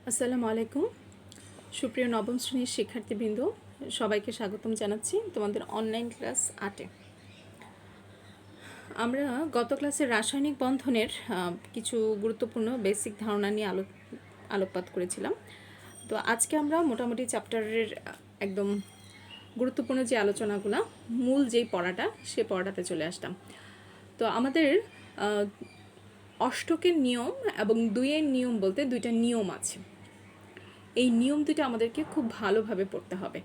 আসসালামু আলাইকুম। সুপ্রিয় নবম শ্রেণীর শিক্ষার্থীবৃন্দ, সবাইকে স্বাগতম জানাচ্ছি তোমাদের অনলাইন ক্লাস 8-এ। আমরা গত ক্লাসে রাসায়নিক বন্ধনের কিছু গুরুত্বপূর্ণ বেসিক ধারণা নিয়ে আলোকপাত করেছিলাম। তো আজকে আমরা মোটামুটি চ্যাপ্টারের একদম গুরুত্বপূর্ণ যে আলোচনাগুলো, মূল যেই পড়াটা, সে পড়াটাতে চলে আসলাম। তো আমাদের অষ্টকের নিয়ম এবং দুইয়ের নিয়ম বলতে দুইটা নিয়ম আছে। এই নিয়ম দুটো আমাদেরকে খুব ভালোভাবে পড়তে হবে।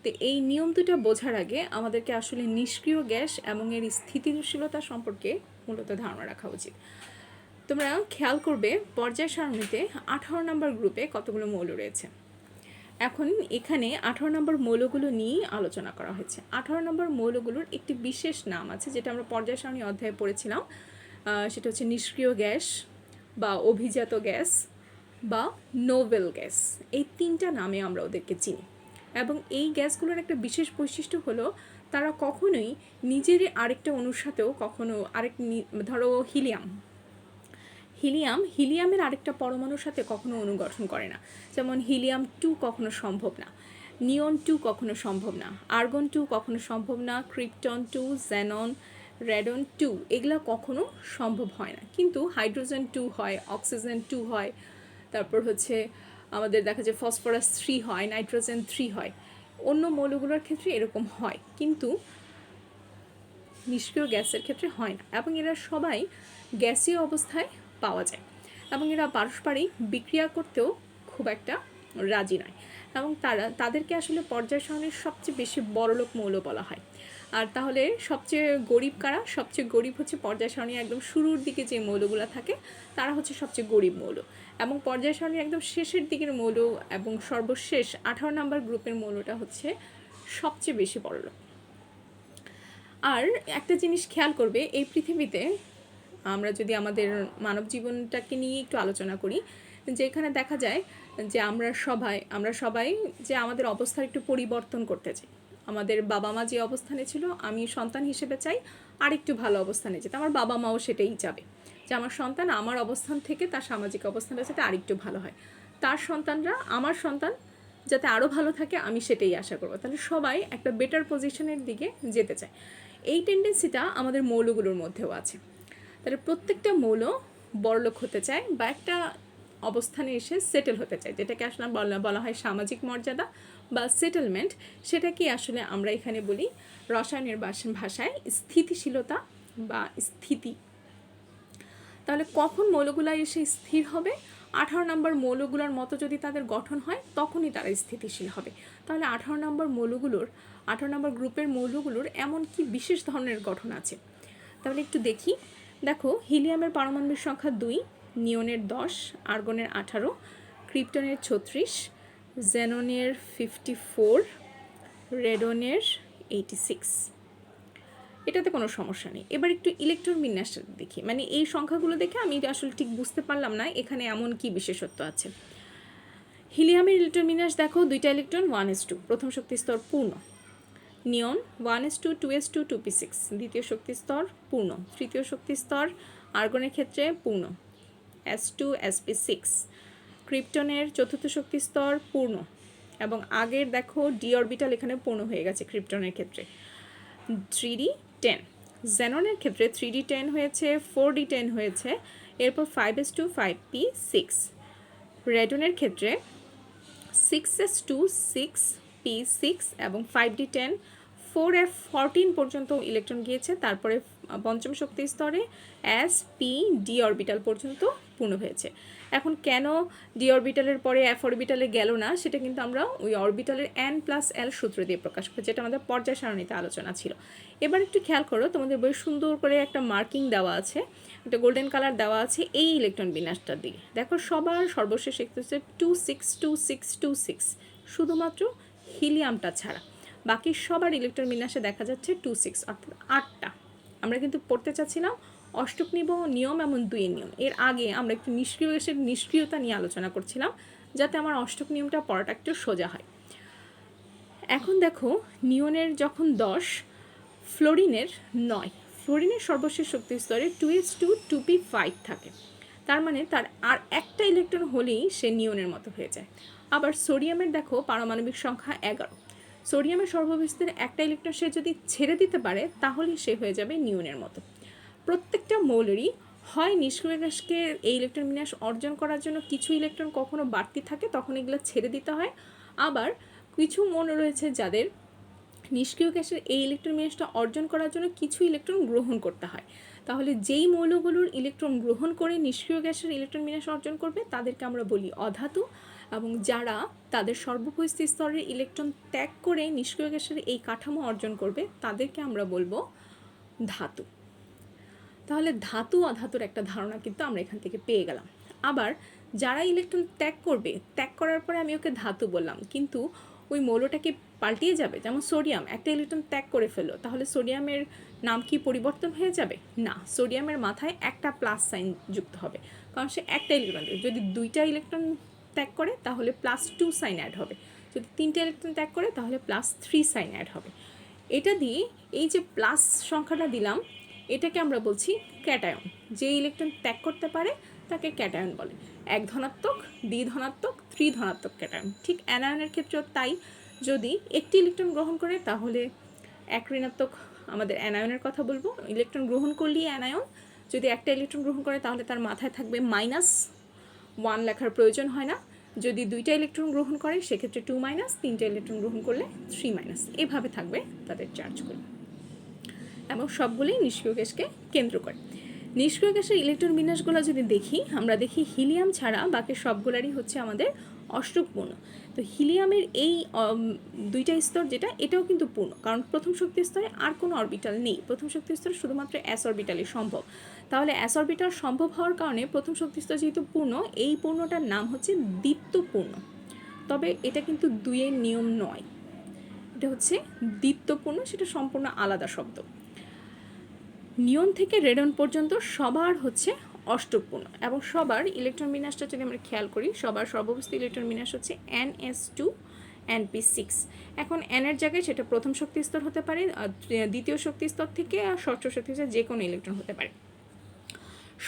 তো এই নিয়ম দুটো বোঝার আগে আমাদেরকে আসলে নিষ্ক্রিয় গ্যাস এবং এর স্থিতিশীলতা সম্পর্কে মূলত ধারণা রাখা উচিত। তোমরা খেয়াল করবে পর্যায় সারণীতে 18 নম্বর গ্রুপে কতগুলো মৌল রয়েছে। এখন এখানে 18 নম্বর মৌলগুলো নিয়েই আলোচনা করা হয়েছে। 18 নম্বর মৌলগুলোর একটি বিশেষ নাম আছে, যেটা আমরা পর্যায় সারণী অধ্যায়ে পড়েছিলাম। সেটা হচ্ছে নিষ্ক্রিয় গ্যাস বা অভিজাত গ্যাস বা নোবেল গ্যাস। এই তিনটা নামে আমরা ওদেরকে চিনি। এবং এই গ্যাসগুলোর একটা বিশেষ বৈশিষ্ট্য হলো তারা কখনোই নিজের আরেকটা অণুর সাথেও কখনো ধরো হিলিয়ামের আরেকটা পরমাণুর সাথে কখনো অণু গঠন করে না। যেমন হিলিয়াম 2 কখনো সম্ভব না, নিয়ন 2 কখনো সম্ভব না, আর্গন 2 কখনো সম্ভব না, ক্রিপ্টন 2, জেনন, রেডন 2 এগুলা কখনো সম্ভব হয় না। কিন্তু হাইড্রোজেন 2 হয়, অক্সিজেন 2 হয়, তারপর হচ্ছে আমাদের দেখা যায় ফসফরাস 3 হয়, নাইট্রোজেন 3 হয়। অন্য মৌলগুলোর ক্ষেত্রে এরকম হয়, কিন্তু নিষ্ক্রিয় গ্যাসের ক্ষেত্রে হয় না। এবং এরা সবাই গ্যাসীয় অবস্থায় পাওয়া যায় এবং এরা পারস্পরিক বিক্রিয়া করতেও খুব একটা রাজি নয়। এবং তাদেরকে আসলে পর্যায় সারণীর সবচেয়ে বেশি বড়লোক মৌল বলা হয়। আর তাহলে সবচেয়ে গরিব কারা? সবচেয়ে গরিব হচ্ছে পর্যায় সারণীর একদম শুরুর দিকে যে মৌলগুলো থাকে তারা হচ্ছে সবচেয়ে গরিব মৌল। এবং পর্যায় সারণীর একদম শেষের দিকের মৌল এবং সর্বশেষ 18 নম্বর গ্রুপের মৌলটা হচ্ছে সবচেয়ে বেশি বড়লোক। আর একটা জিনিস খেয়াল করবে, এই পৃথিবীতে আমরা যদি আমাদের মানব জীবনটাকে নিয়ে একটু আলোচনা করি, যে এখানে দেখা যায় যে আমরা সবাই যে আমাদের অবস্থার একটু পরিবর্তন করতে চাই। আমাদের বাবা মা যে অবস্থানে ছিল, আমি সন্তান হিসেবে চাই আরেকটু ভালো অবস্থানে যেতে। আমার বাবা মাও সেটাই চাবে যে আমার সন্তান আমার অবস্থান থেকে তার সামাজিক অবস্থানটা যাতে আরেকটু ভালো হয়, তার সন্তানরা আমার সন্তান যাতে আরও ভালো থাকে, আমি সেটাই আশা করবো। তাহলে সবাই একটা বেটার পজিশনের দিকে যেতে চায়। এই টেন্ডেন্সিটা আমাদের মৌলগুলোর মধ্যেও আছে। তাহলে প্রত্যেকটা মৌল বড়লোক হতে চায় বা একটা অবস্থানে এসে সেটেল হতে চায়, যেটাকে আসলে বলা হয় সামাজিক মর্যাদা বা সেটেলমেন্ট। সেটা কি আসলে আমরা এখানে বলি রসায়নের ভাষায় স্থিতিশীলতা বা স্থিতি। তাহলে কখন মৌলগুলো এসে স্থির হবে? 18 নম্বর মৌলগুলোর মতো যদি তাদের গঠন হয়, তখনই তারা স্থিতিশীল হবে। তাহলে 18 নম্বর গ্রুপের মৌলগুলোর এমন কি বিশেষ ধরনের গঠন আছে? তাহলে একটু দেখো হিলিয়ামের পারমাণবিক সংখ্যা 2, নিয়নের 10, আর্গনের 18, ক্রিপ্টনের 36, জেননের 54, রেডনের 86। এটাতে কোনো সমস্যা নেই। এবার একটু ইলেকট্রন বিন্যাসটা দেখি, মানে এই সংখ্যাগুলো দেখে আমি আসলে ঠিক বুঝতে পারলাম না এখানে এমন কি বিশেষত্ব আছে। হিলিয়ামের ইলেকট্রন বিন্যাস দেখো, 2টা ইলেকট্রন 1s2, প্রথম শক্তি স্তর পূর্ণ। নিয়ন 1s2, 2s2, 2p6, দ্বিতীয় শক্তি স্তর পূর্ণ। তৃতীয় শক্তি স্তর আর্গনের ক্ষেত্রে পূর্ণ, s2, sp6। ক্রিপ্টনের চতুর্থ শক্তি স্তর পূর্ণ এবং আগের দেখো ডি অরবিটাল এখানে পূর্ণ হয়ে গেছে ক্রিপ্টনের ক্ষেত্রে, 3d10। জেননের ক্ষেত্রে 3d10 হয়েছে, 4d10 হয়েছে, এরপর 5s2, 5p6। রেডনের ক্ষেত্রে 6s2, 6p6 এবং 5d10, 4f14 পর্যন্ত ইলেকট্রন গিয়েছে। তারপরে পঞ্চম শক্তি স্তরে s p d অরবিটাল পর্যন্ত পূর্ণ হয়েছে। এখন কেন ডি অরবিটালের পরে এফ অরবিটালে গেল না, সেটা কিন্তু আমরা ওই অরবিটালের n+l সূত্র দিয়ে প্রকাশ করি, যেটা আমাদের পর্যায় সারণীতে আলোচনা ছিল। এবার একটু খেয়াল করো, তোমাদের বই সুন্দর করে একটা মার্কিং দেওয়া আছে, একটা গোল্ডেন কালার দেওয়া আছে এই ইলেকট্রন বিন্যাসটার দিকে। দেখো সবার সর্বশেষ হচ্ছে 2,6,2,6,2,6, শুধুমাত্র হিলিয়ামটা ছাড়া বাকি সবার ইলেকট্রন বিন্যাসে দেখা যাচ্ছে 2,6, অর্থাৎ 8টা। আমরা কিন্তু পড়তে চাচ্ছিলাম অষ্টক নিয়ম এবং 2 নিয়ম। এর আগে আমরা একটু নিষ্ক্রিয় গ্যাসের নিষ্ক্রিয়তা নিয়ে আলোচনা করছিলাম, যাতে আমার অষ্টক নিয়মটা পড়াটা একটু সোজা হয়। এখন দেখো নিয়নের যখন 10, ফ্লোরিনের 9, ফ্লোরিনের সর্বশেষ শক্তি স্তরে 2s2, 2p5 থাকে। তার মানে তার আর একটা ইলেকট্রন হলেই সে নিয়নের মতো হয়ে যায়। আবার সোডিয়ামের দেখো পারমাণবিক সংখ্যা 11। সোডিয়ামের সর্ববিস্তারে একটা ইলেকট্রন সে যদি ছেড়ে দিতে পারে তাহলেই সে হয়ে যাবে নিয়নের মতো। প্রত্যেকটা মৌলেরই হয় নিষ্ক্রিয় গ্যাসকে এই ইলেকট্রন বিন্যাস অর্জন করার জন্য কিছু ইলেকট্রন কখনো বাড়তি থাকে, তখন এগুলো ছেড়ে দিতে হয়। আবার কিছু মৌল রয়েছে যাদের নিষ্ক্রিয় গ্যাসের এই ইলেকট্রন বিন্যাসটা অর্জন করার জন্য কিছু ইলেকট্রন গ্রহণ করতে হয়। তাহলে যেই মৌলগুলোর ইলেকট্রন গ্রহণ করে নিষ্ক্রিয় গ্যাসের ইলেকট্রন বিন্যাস অর্জন করবে তাদেরকে আমরা বলি অধাতু, এবং যারা তাদের সর্বপরিস্থিতি স্তরের ইলেকট্রন ত্যাগ করে নিষ্ক্রিয় গ্যাসের এই কাঠামো অর্জন করবে তাদেরকে আমরা বলবো ধাতু। তাহলে ধাতু অধাতুর একটা ধারণা কিন্তু আমরা এখান থেকে পেয়ে গেলাম। আবার যারা ইলেকট্রন ত্যাগ করবে, ত্যাগ করার পরে আমি ওকে ধাতু বললাম, কিন্তু ওই মৌলটাকে পাল্টিয়ে যাবে। যেমন সোডিয়াম একটা ইলেকট্রন ত্যাগ করে ফেললো, তাহলে সোডিয়ামের নাম কি পরিবর্তন হয়ে যাবে? না, সোডিয়ামের মাথায় একটা প্লাস সাইন যুক্ত হবে, কারণ সে একটা ইলেকট্রন দেবে। যদি 2টা ইলেকট্রন ত্যাগ করে তাহলে +2 সাইন অ্যাড হবে, যদি 3টে ইলেকট্রন ত্যাগ করে তাহলে +3 সাইন অ্যাড হবে। এটা দিয়ে এই যে প্লাস সংখ্যাটা দিলাম এটাকে আমরা বলছি ক্যাটায়ন। যে ইলেকট্রন ত্যাগ করতে পারে তাকে ক্যাটায়ন বলে। 1 ধনাত্মক, 2 ধনাত্মক, 3 ধনাত্মক ক্যাটায়ন। ঠিক অ্যানায়নের ক্ষেত্রেও তাই, যদি একটি ইলেকট্রন গ্রহণ করে তাহলে 1 ঋণাত্মক আমাদের অ্যানায়নের কথা বলবো, ইলেকট্রন গ্রহণ করলেই অ্যানায়ন। যদি একটা ইলেকট্রন গ্রহণ করে তাহলে তার মাথায় থাকবে -1 লেখার প্রয়োজন হয় না। যদি 2টা ইলেকট্রন গ্রহণ করে সেক্ষেত্রে 2-, 3টে ইলেকট্রন গ্রহণ করলে 3-, এভাবে থাকবে তাদের চার্জগুলো, এবং সবগুলোই নিষ্ক্রিয় গ্যাসকে কেন্দ্র করে। নিষ্ক্রিয় গ্যাসের ইলেকট্রন বিন্যাসগুলো যদি দেখি, আমরা দেখি হিলিয়াম ছাড়া বাকি সবগুলারই হচ্ছে আমাদের অষ্টক পূর্ণ। তো হিলিয়ামের এই 2টা স্তর যেটা, এটাও কিন্তু পূর্ণ, কারণ প্রথম শক্তি স্তরে আর কোনো অরবিটাল নেই। প্রথম শক্তি স্তরে শুধুমাত্র s অরবিটালই সম্ভব। তাহলে s অরবিটাল সম্ভব হওয়ার কারণে প্রথম শক্তি স্তর যেহেতু পূর্ণ, এই পূর্ণটার নাম হচ্ছে দ্বিত্বপূর্ণ। তবে এটা কিন্তু 2-এর নিয়ম নয়, এটা হচ্ছে দ্বিত্বপূর্ণ, সেটা সম্পূর্ণ আলাদা শব্দ। নিয়ন থেকে রেডন পর্যন্ত সবার হচ্ছে অষ্টকপূর্ণ, এবং সবার ইলেকট্রন বিন্যাসটা যদি আমরা খেয়াল করি, সবার সর্ববস্থিত ইলেকট্রন বিন্যাস হচ্ছে ns2 np6। এখন n এর জায়গায় সেটা প্রথম শক্তি স্তর হতে পারে, দ্বিতীয় শক্তি স্তর থেকে আর ষষ্ঠ শক্তি স্তর যে কোনো ইলেকট্রন হতে পারে।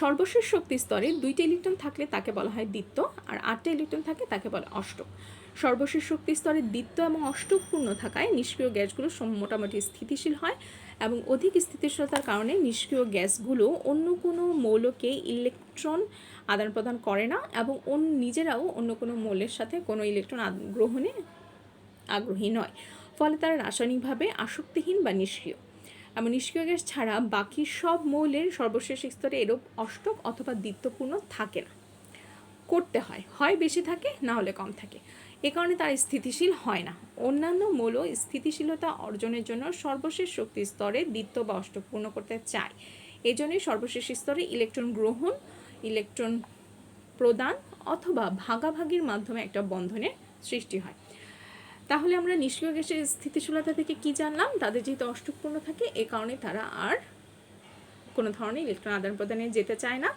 সর্বশেষ শক্তি স্তরে 2টা ইলেকট্রন থাকলে তাকে বলা হয় দ্বিত্ব, আর 8টা ইলেকট্রন থাকে তাকে বলে অষ্টক। সর্বশেষ শক্তি স্তরে দ্বিত্ব এবং অষ্টক পূর্ণ থাকায় নিষ্ক্রিয় গ্যাসগুলো মোটামুটি স্থিতিশীল হয়, এবং অধিক স্থিতিশীলতার কারণে নিষ্ক্রিয় গ্যাসগুলো অন্য কোনো মৌলকে ইলেকট্রন আদান প্রদান করে না, এবং নিজেরাও অন্য কোনো মৌলের সাথে কোনো ইলেকট্রন গ্রহণে আগ্রহী নয়। ফলে তারা রাসায়নিকভাবে আসক্তিহীন বা নিষ্ক্রিয়। এবং নিষ্ক্রিয় গ্যাস ছাড়া বাকি সব মৌলের সর্বশেষ স্তরে এরূপ অষ্টক অথবা দ্বিত্বপূর্ণ থাকে না, করতে হয়, হয় বেশি থাকে না হলে কম থাকে। এ কারণে তারা স্থিতিশীল হয় না। অন্যান্য মৌল স্থিতিশীলতা অর্জনের জন্য সর্বশেষ শক্তি স্তরে দ্বিত্ব বা অষ্টক পূর্ণ করতে চায়। এই জন্যই সর্বশেষ স্তরে ইলেকট্রন গ্রহণ, ইলেকট্রন প্রদান অথবা ভাগাভাগির মাধ্যমে একটা বন্ধনের সৃষ্টি হয়। তাহলে আমরা নিষ্ক্রিয় গ্যাসের স্থিতিশীলতা থেকে কি জানলাম? তাদের যেহেতু অষ্টক পূর্ণ থাকে, এ কারণে তারা আর কোনো ধরনের ইলেকট্রন আদান প্রদানে যেতে চায় না,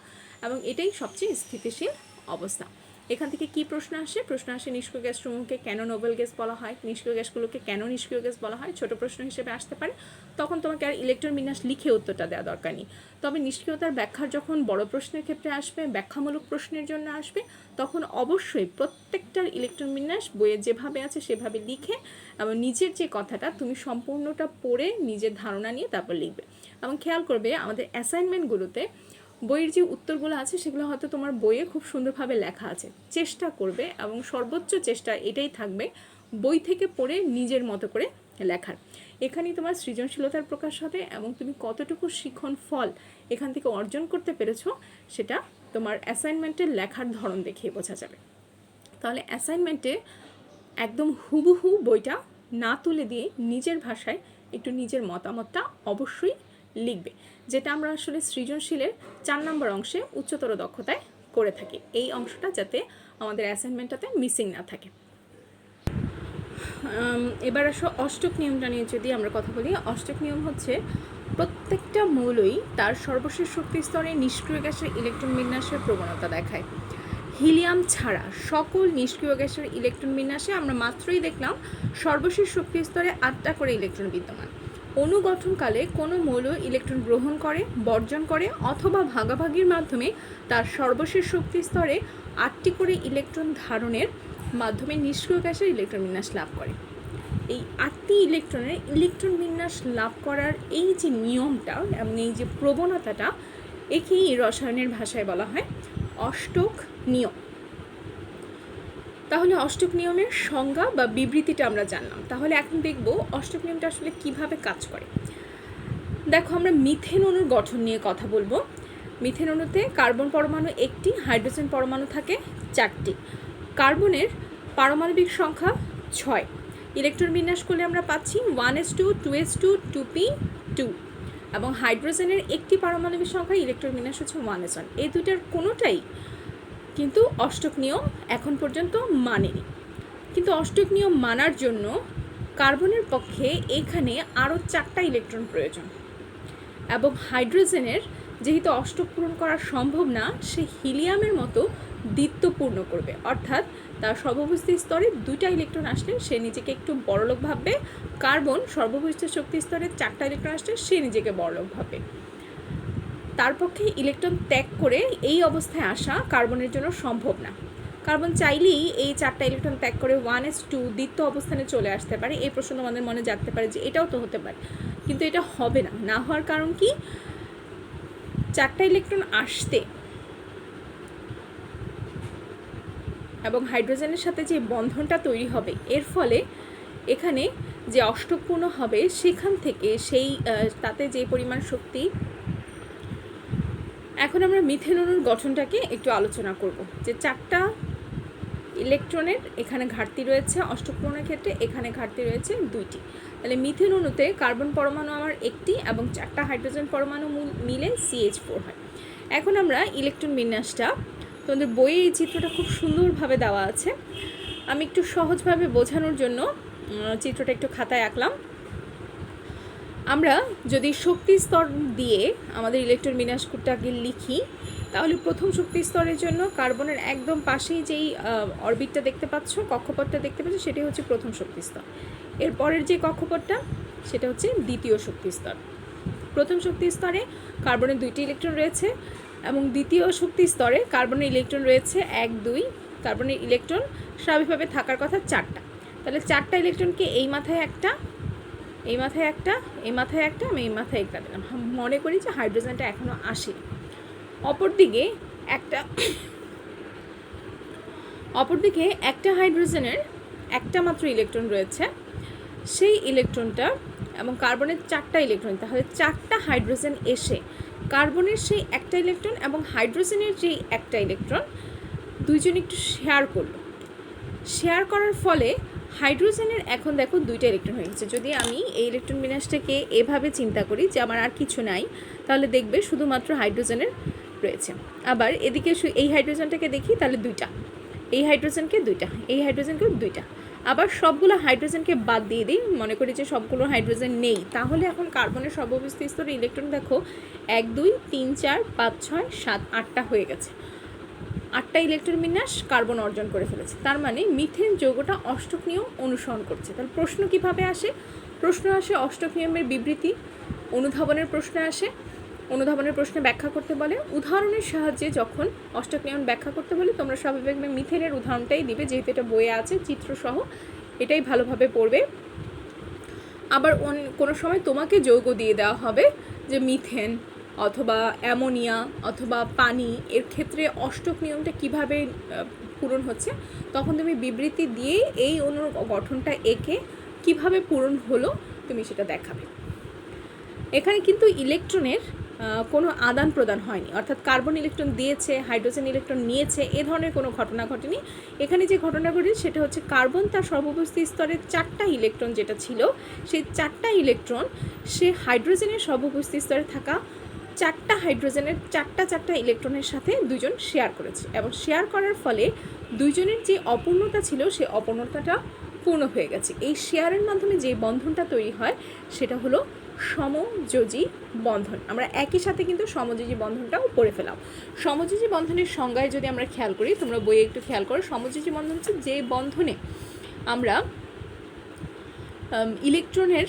এবং এটাই সবচেয়ে স্থিতিশীল অবস্থা। এখান থেকে কি প্রশ্ন আসে? প্রশ্ন আসে নিষ্ক্রিয় গ্যাস সমূহকে কেন নোবেল গ্যাস বলা হয়, নিষ্ক্রিয় গ্যাসগুলোকে কেন নিষ্ক্রিয় গ্যাস বলা হয়, ছোট প্রশ্ন হিসেবে আসতে পারে। তখন তোমাকে আর ইলেকট্রন বিন্যাস লিখে উত্তরটা দেওয়া দরকার নেই। তবে নিষ্ক্রিয়তার ব্যাখ্যার যখন বড় প্রশ্নের ক্ষেত্রে আসবে, ব্যাখ্যামূলক প্রশ্নের জন্য আসবে, তখন অবশ্যই প্রত্যেকটার ইলেকট্রন বিন্যাস বইয়ে যেভাবে আছে সেভাবে লিখে, এবং নিজের যে কথাটা তুমি সম্পূর্ণটা পড়ে নিজের ধারণা নিয়ে তারপর লিখবে। এবং খেয়াল করবে আমাদের অ্যাসাইনমেন্টগুলোতে বইয়ের যে উত্তরগুলো আছে সেগুলো হয়তো তোমার বইয়ে খুব সুন্দরভাবে লেখা আছে। চেষ্টা করবে, এবং সর্বোচ্চ চেষ্টা এটাই থাকবে, বই থেকে পড়ে নিজের মতো করে লেখার। এখানেই তোমার সৃজনশীলতার প্রকাশ হবে, এবং তুমি কতটুকু শিখন ফল এখান থেকে অর্জন করতে পেরেছো সেটা তোমার অ্যাসাইনমেন্টের লেখার ধরন দেখেই বোঝা যাবে। তাহলে অ্যাসাইনমেন্টে একদম হুবহু বইটা না তুলে দিয়ে নিজের ভাষায় একটু নিজের মতামতটা অবশ্যই লিখবে, যেটা আমরা আসলে সৃজনশীলের 4 নম্বর অংশে উচ্চতর দক্ষতায় করে থাকি। এই অংশটা যাতে আমাদের অ্যাসাইনমেন্টটাতে মিসিং না থাকে। এবার আসো অষ্টক নিয়মটা নিয়ে যদি আমরা কথা বলি। অষ্টক নিয়ম হচ্ছে প্রত্যেকটা মৌলই তার সর্বশেষ শক্তি স্তরে নিষ্ক্রিয় গ্যাসের ইলেকট্রন বিন্যাসের প্রবণতা দেখায়। হিলিয়াম ছাড়া সকল নিষ্ক্রিয় গ্যাসের ইলেকট্রন বিন্যাসে আমরা মাত্রই দেখলাম সর্বশেষ শক্তি স্তরে 8টা করে ইলেকট্রন বিদ্যমান। অনুগঠনকালে কোনো মৌল ইলেকট্রন গ্রহণ করে, বর্জন করে অথবা ভাগাভাগির মাধ্যমে তার সর্বশেষ শক্তি স্তরে 8টি করে ইলেকট্রন ধারণের মাধ্যমে নিষ্ক্রিয় গ্যাসের ইলেকট্রন বিন্যাস লাভ করে। এই 8টি ইলেকট্রনের ইলেকট্রন বিন্যাস লাভ করার এই যে নিয়মটা এবং এই যে প্রবণতাটা, একেই রসায়নের ভাষায় বলা হয় অষ্টক নিয়ম। তাহলে অষ্টক নিয়মের সংজ্ঞা বা বিবৃতিটা আমরা জানলাম। তাহলে এখন দেখব অষ্টক নিয়মটা আসলে কিভাবে কাজ করে। দেখো, আমরা মিথেন অণুর গঠন নিয়ে কথা বলবো। মিথেন অণুতে কার্বন পরমাণু 1টি, হাইড্রোজেন পরমাণু থাকে 4টি। কার্বনের পারমাণবিক সংখ্যা 6। ইলেকট্রন বিন্যাস করলে আমরা পাচ্ছি 1s2 2s2 2p2, এবং হাইড্রোজেনের একটি পারমাণবিক সংখ্যা ইলেকট্রন বিন্যাস হচ্ছে 1s1। এই দুইটার কোনোটাই কিন্তু অষ্টক নিয়ম এখন পর্যন্ত মানেনি। কিন্তু অষ্টক নিয়ম মানার জন্য কার্বনের পক্ষে এখানে আরও 4টা ইলেকট্রন প্রয়োজন, এবং হাইড্রোজেনের যেহেতু অষ্টক পূরণ করা সম্ভব না, সে হিলিয়ামের মতো দ্বিত্ব পূর্ণ করবে, অর্থাৎ তার সর্বভৌস্থ স্তরে 2টা ইলেকট্রন আসলে সে নিজেকে একটু বড়লোক ভাববে। কার্বন সর্বভৌস্থ শক্তি স্তরে 4টা ইলেকট্রন আসলে সে নিজেকে বড়লোক ভাববে। তার পক্ষে ইলেকট্রন ত্যাগ করে এই অবস্থায় আসা কার্বনের জন্য সম্ভব না। কার্বন চাইলেই এই 4টা ইলেকট্রন ত্যাগ করে 1s2 দ্বিতীয় অবস্থানে চলে আসতে পারে। এই প্রশ্ন আমাদের মনে জাগতে পারে যে এটাও তো হতে পারে, কিন্তু এটা হবে না। না হওয়ার কারণ কি? 4টা ইলেকট্রন আসতে এবং হাইড্রোজেনের সাথে যে বন্ধনটা তৈরি হবে, এর ফলে এখানে যে অষ্টকপূর্ণ হবে সেখান থেকে তাতে যে পরিমাণ শক্তি। এখন আমরা মিথেন অণুর গঠনটাকে একটু আলোচনা করব, যে 4টা ইলেকট্রনের এখানে ঘাটতি রয়েছে অষ্টকপূর্ণের ক্ষেত্রে, এখানে ঘাটতি রয়েছে 2টি। তাহলে মিথেন অণুতে কার্বন পরমাণু আমার 1টি এবং 4টা হাইড্রোজেন পরমাণু মিলে CH4 হয়। এখন আমরা ইলেকট্রন বিন্যাসটা, তোমাদের বইয়ে এই চিত্রটা খুব সুন্দরভাবে দেওয়া আছে, আমি একটু সহজভাবে বোঝানোর জন্য চিত্রটা একটু খাতায় আঁকলাম। আমরা যদি শক্তি স্তর দিয়ে আমাদের ইলেকট্রন বিন্যাসটাকে লিখি, তাহলে প্রথম শক্তি স্তরের জন্য কার্বনের একদম পাশেই যেই অরবিটটা দেখতে পাচ্ছ, কক্ষপথটা দেখতে পাচ্ছ, সেটি হচ্ছে প্রথম শক্তি স্তর। এরপরের যে কক্ষপথটা সেটা হচ্ছে দ্বিতীয় শক্তি স্তর। প্রথম শক্তি স্তরে কার্বনের 2টি ইলেকট্রন রয়েছে, এবং দ্বিতীয় শক্তি স্তরে কার্বনের ইলেকট্রন রয়েছে 1 2। কার্বনের ইলেকট্রন স্বাভাবিকভাবে থাকার কথা 4টা। তাহলে 4টা ইলেকট্রনকে এই মাথায় একটা, এই মাথায় একটা, এই মাথায় একটা, আমি এই মাথায় একটা দিলাম। মনে করি যে হাইড্রোজেনটা এখনও আসেনি। অপরদিকে একটা হাইড্রোজেনের একটা মাত্র ইলেকট্রন রয়েছে, সেই ইলেকট্রনটা, এবং কার্বনের 4টা ইলেকট্রন। তাহলে 4টা হাইড্রোজেন এসে কার্বনের সেই একটা ইলেকট্রন এবং হাইড্রোজেনের যেই একটা ইলেকট্রন দুইজন একটু শেয়ার করলো। শেয়ার করার ফলে হাইড্রোজেনের এখন দেখো 2টা ইলেকট্রন হয়ে গেছে। যদি আমি এই ইলেকট্রন বিন্যাসটাকে এভাবে চিন্তা করি যে আমার আর কিছু নাই, তাহলে দেখবে শুধুমাত্র হাইড্রোজেনের রয়েছে। আবার এদিকে এই হাইড্রোজেনটাকে দেখি, তাহলে 2টা, এই হাইড্রোজেনকে 2টা, এই হাইড্রোজেনকে 2টা। আবার সবগুলো হাইড্রোজেনকে বাদ দিয়ে দিই, মনে করি যে সবগুলো হাইড্রোজেন নেই, তাহলে এখন কার্বনের সর্বভৌস্থ স্তরে ইলেকট্রন দেখো 1 2 3 4 5 6 7 8টা হয়ে গেছে। 8টা ইলেকট্রন বিন্যাস কার্বন অর্জন করে ফেলেছে। তার মানে মিথেন যৌগটা অষ্টক নিয়ম অনুসরণ করছে। তাহলে প্রশ্ন কিভাবে আসে? প্রশ্ন আসে অষ্টক নিয়মের বিবৃতি, অনুধাবনের প্রশ্ন আসে। অনুধাবনের প্রশ্নে ব্যাখ্যা করতে বলে, উদাহরণের সাহায্যে যখন অষ্টক নিয়ম ব্যাখ্যা করতে বলে তোমরা স্বাভাবিকভাবে মিথেনের উদাহরণটাই দিবে, যেহেতু এটা বইয়ে আছে চিত্রসহ, এটাই ভালোভাবে পড়বে। আবার কোনো সময় তোমাকে যৌগ দিয়ে দেওয়া হবে যে মিথেন অথবা অ্যামোনিয়া অথবা পানি, এর ক্ষেত্রে অষ্টক নিয়মটা কিভাবে পূরণ হচ্ছে, তখন তুমি বিবৃতি দিয়ে এই অণুর গঠনটা এঁকে কিভাবে পূরণ হলো তুমি সেটা দেখাবে। এখানে কিন্তু ইলেকট্রনের কোনো আদান প্রদান হয়নি, অর্থাৎ কার্বন ইলেকট্রন দিয়েছে, হাইড্রোজেন ইলেকট্রন নিয়েছে, এ ধরনের কোনো ঘটনা ঘটেনি। এখানে যে ঘটনা ঘটেছে সেটা হচ্ছে কার্বন তার সর্বভৌস্থ স্তরের 4টা ইলেকট্রন যেটা ছিল, সেই 4টা ইলেকট্রন সে হাইড্রোজেনের সর্বভৌস্থ স্তরে থাকা 4টা হাইড্রোজেনের 4টা ইলেকট্রনের সাথে দুজন শেয়ার করেছে, এবং শেয়ার করার ফলে দুইজনের যে অপূর্ণতা ছিল সেই অপূর্ণতাটা পূর্ণ হয়ে গেছে। এই শেয়ারের মাধ্যমে যে বন্ধনটা তৈরি হয় সেটা হলো সমযোজী বন্ধন। আমরা একই সাথে কিন্তু সমযোজী বন্ধনটাও পড়ে ফেলাম। সমযোজী বন্ধনের সংজ্ঞায় যদি আমরা খেয়াল করি, তোমরা বইয়ে একটু খেয়াল করো, সমযোজী বন্ধন হচ্ছে যে বন্ধনে আমরা ইলেকট্রনের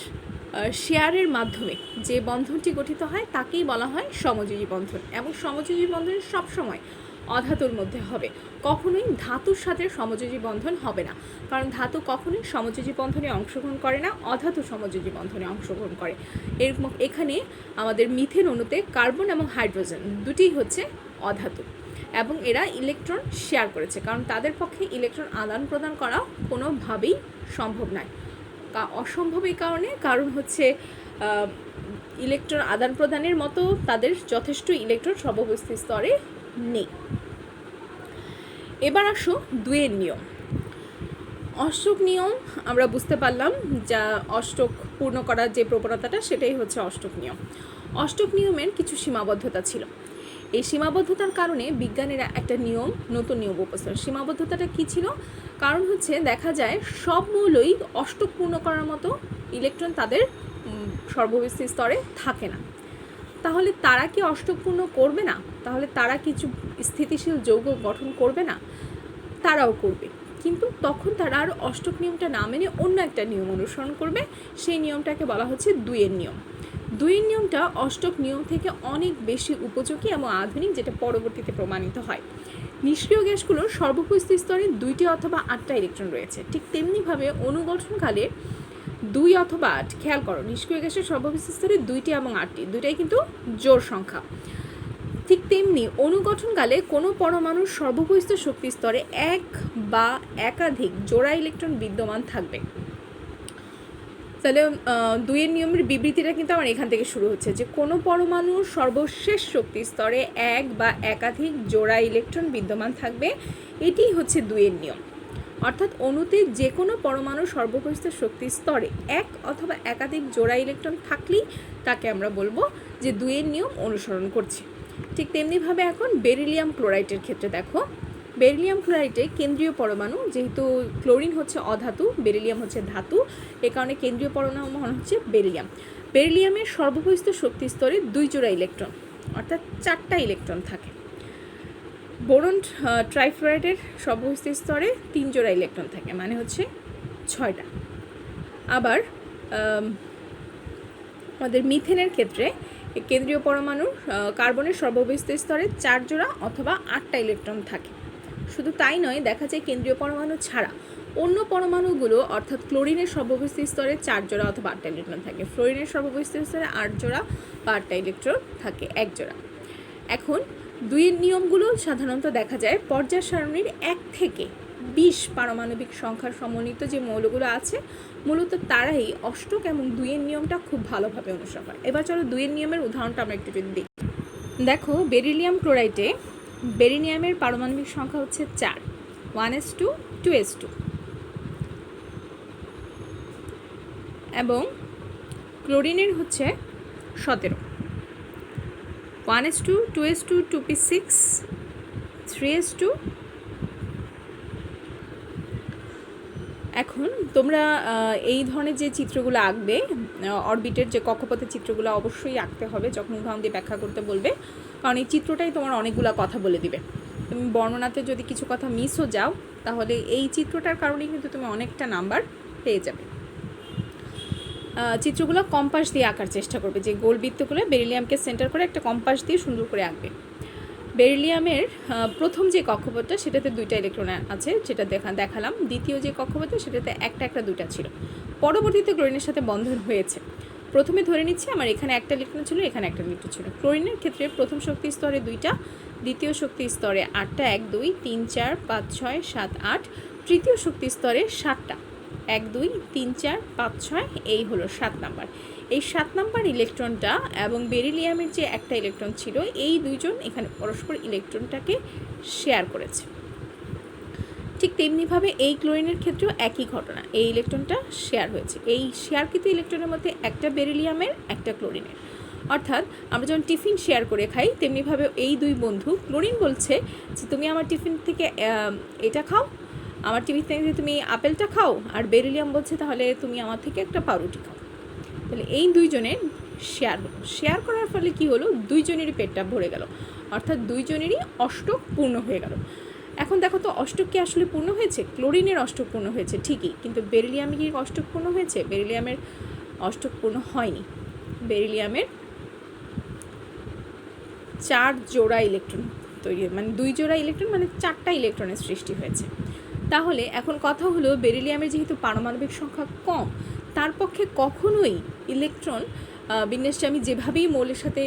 শেয়ারের মাধ্যমে যে বন্ধনটি গঠিত হয় তাকেই বলা হয় সমযোজী বন্ধন। এবং সমযোজী বন্ধন সবসময় অধাতুর মধ্যে হবে, কখনোই ধাতুর সাথে সমযোজী বন্ধন হবে না, কারণ ধাতু কখনোই সমযোজী বন্ধনে অংশগ্রহণ করে না, অধাতু সমযোজী বন্ধনে অংশগ্রহণ করে। এখানে আমাদের মিথেন অণুতে কার্বন এবং হাইড্রোজেন দুটিই হচ্ছে অধাতু, এবং এরা ইলেকট্রন শেয়ার করেছে, কারণ তাদের পক্ষে ইলেকট্রন আদান প্রদান করা কোনোভাবেই সম্ভব নয়। অসম্ভব এই কারণ হচ্ছে ইলেকট্রন আদান প্রদানের মতো তাদের যথেষ্ট ইলেকট্রন সর্বস্থিত স্তরে নেই। এবার আসো দুয়ের নিয়ম। অষ্টক নিয়ম আমরা বুঝতে পারলাম, যা অষ্টক পূর্ণ করার যে প্রবণতাটা সেটাই হচ্ছে অষ্টক নিয়ম। অষ্টক নিয়মের কিছু সীমাবদ্ধতা ছিল। এই সীমাবদ্ধতার কারণে বিজ্ঞানীরা একটা নতুন নিয়ম উপস্থাপন। সীমাবদ্ধতাটা কী ছিল? কারণ হচ্ছে দেখা যায় সব মৌলই অষ্টক পূর্ণ করার মতো ইলেকট্রন তাদের সর্বস্থিত স্তরে থাকে না। তাহলে তারা কি অষ্টক পূর্ণ করবে না? তাহলে তারা কিছু স্থিতিশীল যৌগ গঠন করবে না? তারাও করবে, কিন্তু তখন তারা আর অষ্টক নিয়মটা না মেনে অন্য একটা নিয়ম অনুসরণ করবে। সেই নিয়মটাকে বলা হচ্ছে দুইয়ের নিয়ম। দুইয়ের নিয়মটা অষ্টক নিয়ম থেকে অনেক বেশি উপযোগী এবং আধুনিক, যেটা পরবর্তীতে প্রমাণিত হয়। নিষ্ক্রিয় গ্যাসগুলোর সর্বস্থিত স্তরে 2টি অথবা 8টা ইলেকট্রন রয়েছে। ঠিক তেমনিভাবে অনুগঠনকালে 2 অথবা 8, খেয়াল করো, নিষ্ক্রিয় গ্যাসের সর্বস্থিত স্তরে 2টি এবং 8টি, দুইটাই কিন্তু জোড় সংখ্যা। ঠিক তেমনি অনুগঠনকালে কোনো পরমাণুর সর্বস্থিত শক্তি স্তরে 1 বা একাধিক জোড়া ইলেকট্রন বিদ্যমান থাকবে। তাহলে দুইয়ের নিয়মের বিবৃতিটা কিন্তু আমার এখান থেকে শুরু হচ্ছে, যে কোনো পরমাণুর সর্বশেষ শক্তি স্তরে 1 বা একাধিক জোড়া ইলেকট্রন বিদ্যমান থাকবে। এটি হচ্ছে দুইয়ের নিয়ম। অর্থাৎ অণুতে যে কোনো পরমাণুর সর্বস্থিত শক্তি স্তরে 1 অথবা একাধিক জোড়া ইলেকট্রন থাকলেই তাকে আমরা বলবো যে দুইয়ের নিয়ম অনুসরণ করছে। ঠিক তেমনিভাবে এখন বেরিলিয়াম ক্লোরাইডের ক্ষেত্রে দেখো, বেরিলিয়াম ক্লোরাইডে কেন্দ্রীয় পরমাণু, যেহেতু ক্লোরিন হচ্ছে অধাতু, বেরিলিয়াম হচ্ছে ধাতু, এ কারণে কেন্দ্রীয় পরমাণু হচ্ছে বেরিলিয়াম। বেরিলিয়ামের সর্বস্থিত শক্তি স্তরে 2 জোড়া ইলেকট্রন, অর্থাৎ 4টা ইলেকট্রন থাকে। বোরন ট্রাইফ্লোরাইডের সর্বস্থিত স্তরে 3 জোড়া ইলেকট্রন থাকে, মানে হচ্ছে 6টা। আবার আমাদের মিথেনের ক্ষেত্রে কেন্দ্রীয় পরমাণুর কার্বনের সর্বস্থিত স্তরে 4 জোড়া অথবা 8টা ইলেকট্রন থাকে। শুধু তাই নয়, দেখা যায় কেন্দ্রীয় পরমাণু ছাড়া অন্য পরমাণুগুলো, অর্থাৎ ক্লোরিনের সর্বস্থিত স্তরে 4 জোড়া অথবা 8টা ইলেকট্রন থাকে, ফ্লোরিনের সর্বস্থিত স্তরে 8 জোড়া বা 8টা ইলেকট্রন থাকে, 1 জোড়া। এখন দুইয়ের নিয়মগুলো সাধারণত দেখা যায় পর্যায় সারণীর 1 থেকে 20 পারমাণবিক সংখ্যার সমন্বিত যে মৌলগুলো আছে, মূলত তারাই অষ্টক এবং দুইয়ের নিয়মটা খুব ভালোভাবে অনুসরণ করে। এবার চলো দুইয়ের নিয়মের উদাহরণটা আমরা একটু যদি দেখি। দেখো, বেরিলিয়াম ক্লোরাইডে বেরিলিয়ামের পারমাণবিক সংখ্যা হচ্ছে 4, 1s2 2s2, এবং ক্লোরিনের হচ্ছে 17, 1s2 2s2 2p6 3s2। এখন তোমরা এই ধরনের যে চিত্রগুলো আঁকবে, অরবিটের যে কক্ষপথের চিত্রগুলো অবশ্যই আঁকতে হবে যখন উদাহরণ দিয়ে ব্যাখ্যা করতে বলবে, কারণ এই চিত্রটাই তোমার অনেকগুলো কথা বলে দিবে। তুমি বর্ণনাতে যদি কিছু কথা মিসও যাও, তাহলে এই চিত্রটার কারণেই কিন্তু তুমি অনেকটা নাম্বার পেয়ে যাবে। চিত্রগুলো কম্পাস দিয়ে আঁকার চেষ্টা করবে, যে গোল বৃত্তগুলো বেরিলিয়ামকে সেন্টার করে একটা কম্পাস দিয়ে সুন্দর করে আঁকবে। বেরিলিয়ামের প্রথম যে কক্ষপথটা সেটাতে 2টা ইলেকট্রন আছে, যেটা দেখালাম। দ্বিতীয় যে কক্ষপথটা সেটাতে একটা 2টা ছিল। পরবর্তীতে ক্লোরিনের সাথে বন্ধন হয়েছে। প্রথমে ধরে নিচ্ছি আমার এখানে একটা ইলেকট্রন ছিল, এখানে একটা ইলেকট্রন ছিল। ক্লোরিনের ক্ষেত্রে প্রথম শক্তি স্তরে 2টা, দ্বিতীয় শক্তি স্তরে 8টা, 1 2 3 4 5 6 7 8, তৃতীয় শক্তি স্তরে 7টা, 1 2 3 4 5 6, এই হলো 7 নাম্বার। এই 7 নাম্বার ইলেকট্রনটা এবং বেরিলিয়ামের যে একটা ইলেকট্রন ছিল, এই দুইজন এখানে পরস্পর ইলেকট্রনটাকে শেয়ার করেছে। ঠিক তেমনিভাবে এই ক্লোরিনের ক্ষেত্রেও একই ঘটনা, এই ইলেকট্রনটা শেয়ার হয়েছে। এই শেয়ারকৃত ইলেকট্রনের মধ্যে একটা বেরিলিয়ামের, একটা ক্লোরিনের। অর্থাৎ আমরা যখন টিফিন শেয়ার করে খাই, তেমনিভাবে এই দুই বন্ধু, ক্লোরিন বলছে যে তুমি আমার টিফিন থেকে এটা খাও, আমার টিফিন থেকে তুমি আপেলটা খাও, আর বেরিলিয়াম বলছে তাহলে তুমি আমার থেকে একটা পাউরুটি খাও। তাহলে এই দুইজনের শেয়ার হলো। শেয়ার করার ফলে কি হলো, দুইজনেরই পেটটা ভরে গেল, অর্থাৎ দুইজনেরই অষ্টক পূর্ণ হয়ে গেল। এখন দেখো তো, অষ্টক কি আসলে পূর্ণ হয়েছে? ক্লোরিনের অষ্টক পূর্ণ হয়েছে ঠিকই, কিন্তু বেরিলিয়ামে কি অষ্টক পূর্ণ হয়েছে? বেরিলিয়ামের অষ্টকপূর্ণ হয়নি। বেরিলিয়ামের 4 জোড়া ইলেকট্রন তৈরি, মানে 2 জোড়া ইলেকট্রন, মানে 4টা ইলেকট্রনের সৃষ্টি হয়েছে। তাহলে এখন কথা হলো, বেরিলিয়ামের যেহেতু পারমাণবিক সংখ্যা কম, তার পক্ষে কখনোই ইলেকট্রন বিন্যাসটা আমি যেভাবেই মৌলের সাথে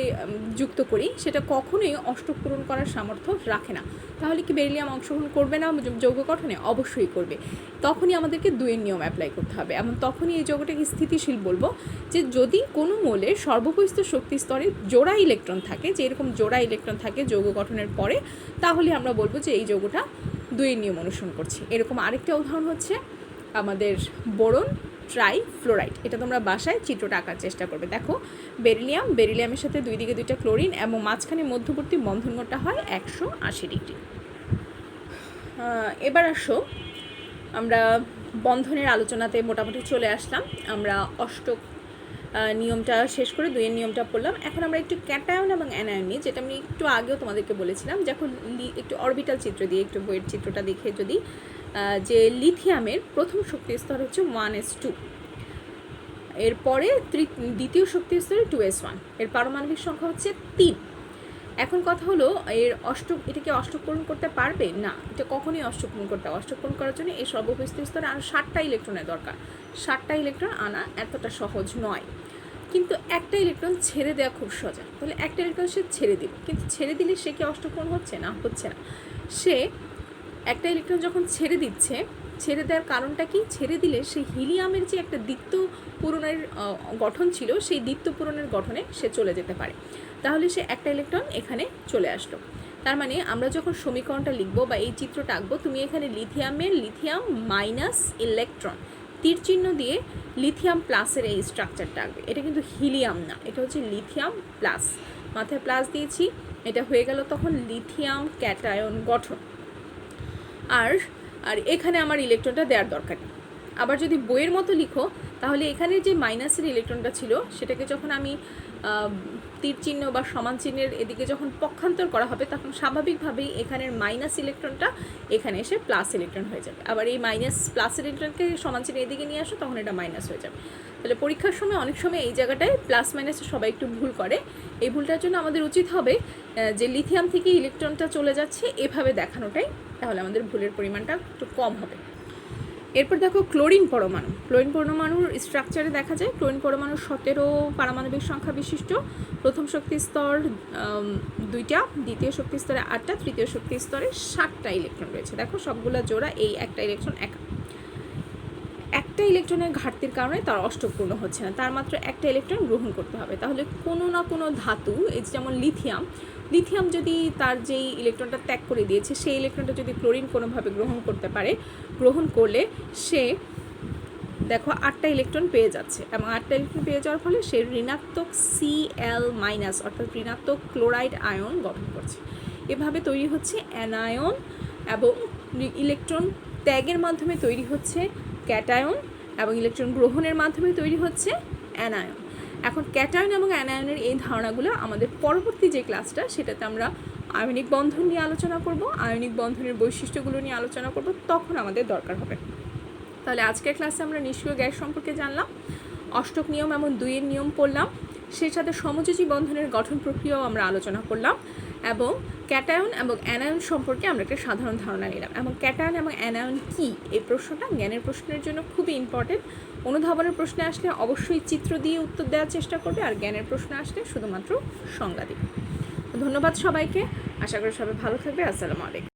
যুক্ত করি সেটা কখনোই অষ্টক পূরণ করার সামর্থ্য রাখে না। তাহলে কি বেরিলিয়াম অংশগ্রহণ করবে না যৌগ গঠনে? অবশ্যই করবে। তখনই আমাদেরকে 2 নিয়ম অ্যাপ্লাই করতে হবে, এবং তখনই এই যৌগটাকে স্থিতিশীল বলবো যে যদি কোনো মৌলের সর্বপরিস্থ শক্তি স্তরে জোড়া ইলেকট্রন থাকে, যে এরকম জোড়া ইলেকট্রন থাকে যৌগ গঠনের পরে, তাহলে আমরা বলবো যে এই যৌগটা 2 নিয়ম অনুসরণ করছি। এরকম আরেকটা উদাহরণ হচ্ছে আমাদের বোরন ট্রাইফ্লোরাইড। এটা তোমরা বাসায় চিত্রটা আঁকার চেষ্টা করবে। দেখো বেরিলিয়ামের সাথে 2 দিকে 2টা ক্লোরিন এবং মাঝখানে মধ্যবর্তী বন্ধনটা হয় 180 ডিগ্রি। এবার আসো আমরা বন্ধনের আলোচনাতে মোটামুটি চলে আসলাম। আমরা অষ্টক নিয়মটা শেষ করে 2 নিয়মটা পড়লাম। এখন আমরা একটু ক্যাটায়ন এবং অ্যানায়ন নিয়ে, যেটা আমি একটু আগেও তোমাদেরকে বলেছিলাম, যখন একটু অরবিটাল চিত্র দিয়ে, একটু বইয়ের চিত্রটা দেখে যদি, যে লিথিয়ামের প্রথম শক্তি স্তর হচ্ছে 1s2, এরপরে দ্বিতীয় শক্তি স্তরে 2s1, এর পারমাণবিক সংখ্যা হচ্ছে 3। এখন কথা হলো এটাকে অষ্টক পূরণ করতে পারবে না, এটা কখনোই অষ্টক পূরণ করতে হবে। অষ্টক পূরণ করার জন্য এই সর্বপরিস্থিত স্তরে আরও 7টা ইলেকট্রনের দরকার। 7টা ইলেকট্রন আনা এতটা সহজ নয়, কিন্তু একটা ইলেকট্রন ছেড়ে দেওয়া খুব সোজা। তাহলে একটা ইলেকট্রন সে ছেড়ে দিল, কিন্তু ছেড়ে দিলে সে কি অষ্টক পূরণ হচ্ছে না? হচ্ছে না। সে একটা ইলেকট্রন যখন ছেড়ে দিচ্ছে, ছেড়ে দেওয়ার কারণটা কি? ছেড়ে দিলে সেই হিলিয়ামের যে একটা দ্বিত্ব পূরণের গঠন ছিল, সেই দ্বিত্ব পূরণের গঠনে সে চলে যেতে পারে। তাহলে সে একটা ইলেকট্রন এখানে চলে আসলো। তার মানে আমরা যখন সমীকরণটা লিখবো বা এই চিত্রটা আঁকবো, তুমি এখানে লিথিয়াম মাইনাস ইলেকট্রন তীর চিহ্ন দিয়ে লিথিয়াম প্লাসের এই স্ট্রাকচারটা আঁকবে। এটা কিন্তু হিলিয়াম না, এটা হচ্ছে লিথিয়াম প্লাস, মাথায় প্লাস দিয়েছি। এটা হয়ে গেল তখন লিথিয়াম ক্যাটায়ন গঠন। আর এখানে আমার ইলেকট্রনটা দেওয়ার দরকার নেই। আবার যদি বইয়ের মতো লিখো, তাহলে এখানে যে মাইনাসের ইলেকট্রনটা ছিল সেটাকে যখন আমি তীর চিহ্ন বা সমান চিহ্নের এদিকে যখন পক্ষান্তর করা হবে, তখন স্বাভাবিকভাবেই এখানের মাইনাস ইলেকট্রনটা এখানে এসে প্লাস ইলেকট্রন হয়ে যাবে। আবার এই মাইনাস প্লাসের ইলেকট্রনকে সমান চিহ্নের এদিকে নিয়ে আসো, তখন এটা মাইনাস হয়ে যাবে। তাহলে পরীক্ষার সময় অনেক সময় এই জায়গাটায় প্লাস মাইনাসে সবাই একটু ভুল করে। এই ভুলটার জন্য আমাদের উচিত হবে যে লিথিয়াম থেকে ইলেকট্রনটা চলে যাচ্ছে এভাবে দেখানোটাই, তাহলে আমাদের ভুলের পরিমাণটা একটু কম হবে। এরপর দেখো ক্লোরিন পরমাণুর স্ট্রাকচারে দেখা যায় ক্লোরিন পরমাণু 17 পারমাণবিক সংখ্যা বিশিষ্ট। প্রথম শক্তি স্তর 2টা, দ্বিতীয় শক্তি স্তরে 8টা, তৃতীয় শক্তি স্তরে 7টা ইলেকট্রন রয়েছে। দেখো সবগুলো জোড়া, এই একটা ইলেকট্রন একটা ইলেকট্রনের ঘাটতির কারণে তার অষ্টক পূর্ণ হচ্ছে না, তার মাত্র একটা ইলেকট্রন গ্রহণ করতে হবে। তাহলে কোনো না কোনো ধাতু, এই যেমন লিথিয়াম যদি তার যেই ইলেকট্রনটা ত্যাগ করে দিয়েছে, সেই ইলেকট্রনটা যদি ক্লোরিন কোনোভাবে গ্রহণ করতে পারে, গ্রহণ করলে সে দেখো 8টা ইলেকট্রন পেয়ে যাচ্ছে, এবং 8টা ইলেকট্রন পেয়ে যাওয়ার ফলে সে ঋণাত্মক Cl- অর্থাৎ ঋণাত্মক ক্লোরাইড আয়ন গঠন করছে। এভাবে তৈরি হচ্ছে অ্যানায়ন, এবং ইলেকট্রন ত্যাগের মাধ্যমে তৈরি হচ্ছে ক্যাটায়ন, এবং ইলেকট্রন গ্রহণের মাধ্যমে তৈরি হচ্ছে অ্যানায়ন। এখন ক্যাটায়ন এবং অ্যানায়নের এই ধারণাগুলো আমাদের পরবর্তী যে ক্লাসটা, সেটাতে আমরা আয়নিক বন্ধন নিয়ে আলোচনা করব, আয়নিক বন্ধনের বৈশিষ্ট্যগুলো নিয়ে আলোচনা করব, তখন আমাদের দরকার হবে। তাহলে আজকের ক্লাসে আমরা নিষ্ক্রিয় গ্যাস সম্পর্কে জানলাম, অষ্টক নিয়ম এবং 2 নিয়ম পড়লাম, সেই সাথে সমযোজী বন্ধনের গঠন প্রক্রিয়াও আমরা আলোচনা করলাম, এবং ক্যাটায়ন এবং অ্যানায়ন সম্পর্কে আমরা একটা সাধারণ ধারণা নিলাম। এবং ক্যাটায়ন এবং অ্যানায়ন কী, এই প্রশ্নটা জ্ঞানের প্রশ্নের জন্য খুবই ইম্পর্টেন্ট। অনুধাবনের প্রশ্নে আসলে অবশ্যই চিত্র দিয়ে উত্তর দেওয়ার চেষ্টা করবে, আর জ্ঞানের প্রশ্নে আসলে শুধুমাত্র সংজ্ঞা দিবে। ধন্যবাদ সবাইকে, আশা করি সবাই ভালো থাকবে। আসসালামু আলাইকুম।